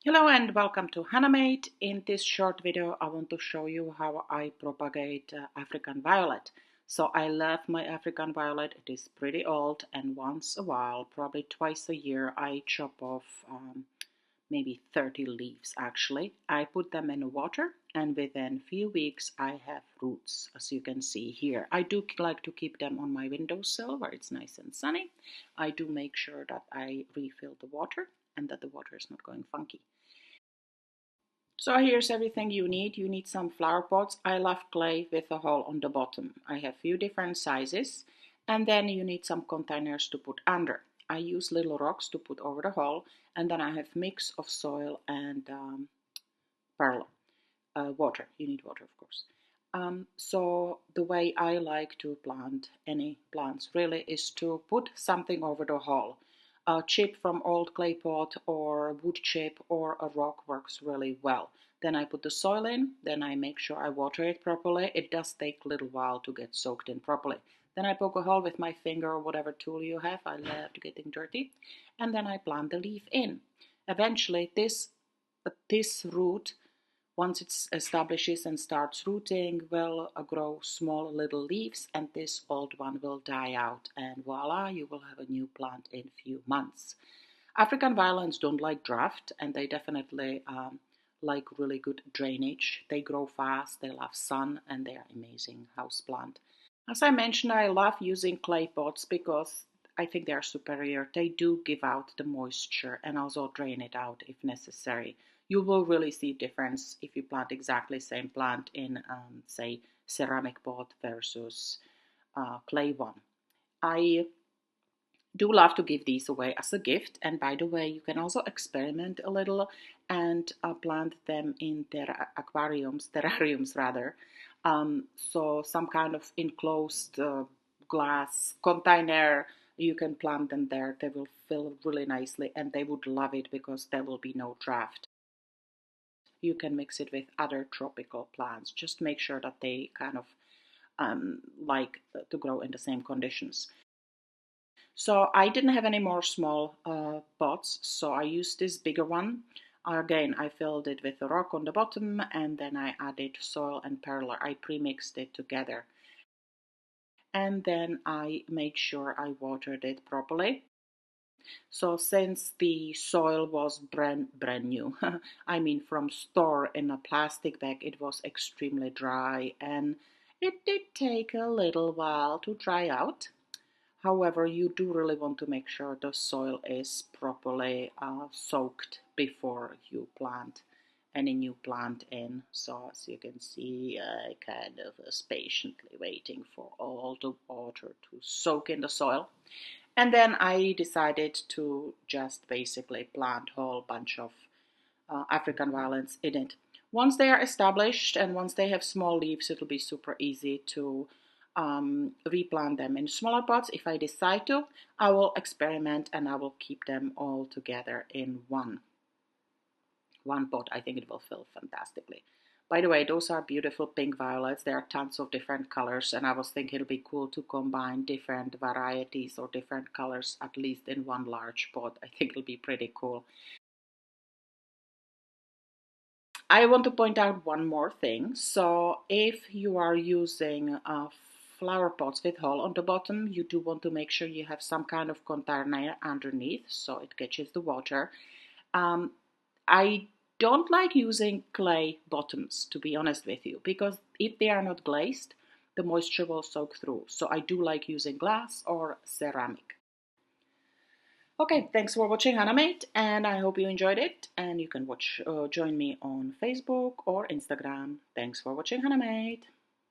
Hello and welcome to HanaMade. In this short video, I want to show you how I propagate African violet. So I love my African violet. It is pretty old, and once a while, probably twice a year, I chop off maybe 30 leaves actually. I put them in water, and within a few weeks I have roots, as you can see here. I do like to keep them on my windowsill where it's nice and sunny. I do make sure that I refill the water and that the water is not going funky. So here's everything you need. You need some flower pots. I love clay with a hole on the bottom. I have few different sizes. And then you need some containers to put under. I use little rocks to put over the hole. And then I have mix of soil and pearl, water. You need water, of course. So the way I like to plant any plants really is to put something over the hole. A chip from old clay pot or wood chip or a rock works really well. Then I put the soil in, then I make sure I water it properly. It does take a little while to get soaked in properly. Then I poke a hole with my finger or whatever tool you have. I love to getting dirty. And then I plant the leaf in. Eventually this root, once it establishes and starts rooting, will grow small little leaves, and this old one will die out, and voila, you will have a new plant in a few months. African violets don't like drought, and they definitely like really good drainage. They grow fast, they love sun, and they are amazing houseplant. As I mentioned, I love using clay pots because I think they are superior. They do give out the moisture and also drain it out if necessary. You will really see difference if you plant exactly same plant in, say, ceramic pot versus clay one. I do love to give these away as a gift, and by the way, you can also experiment a little and plant them in terrariums rather. So some kind of enclosed glass container, you can plant them there. They will fill really nicely, and they would love it because there will be no draft. You can mix it with other tropical plants. Just make sure that they kind of like to grow in the same conditions. So I didn't have any more small pots, so I used this bigger one. Again, I filled it with a rock on the bottom, and then I added soil and perler. I pre-mixed it together. And then I made sure I watered it properly. So since the soil was brand new, I mean from store in a plastic bag, it was extremely dry, and it did take a little while to dry out. However, you do really want to make sure the soil is properly soaked before you plant any new plant in. So as you can see, I kind of was patiently waiting for all the water to soak in the soil. And then I decided to just basically plant a whole bunch of African violets in it. Once they are established and once they have small leaves, it'll be super easy to replant them in smaller pots. If I decide to, I will experiment and I will keep them all together in one pot. I think it will fill fantastically. By the way, those are beautiful pink violets. There are tons of different colors, and I was thinking it'll be cool to combine different varieties or different colors at least in one large pot. I think it'll be pretty cool. I want to point out one more thing. So if you are using flower pots with hole on the bottom, you do want to make sure you have some kind of container underneath so it catches the water. I don't like using clay bottoms, to be honest with you, because if they are not glazed, the moisture will soak through. So I do like using glass or ceramic. Okay, thanks for watching HanaMade, and I hope you enjoyed it. And you can join me on Facebook or Instagram. Thanks for watching HanaMade.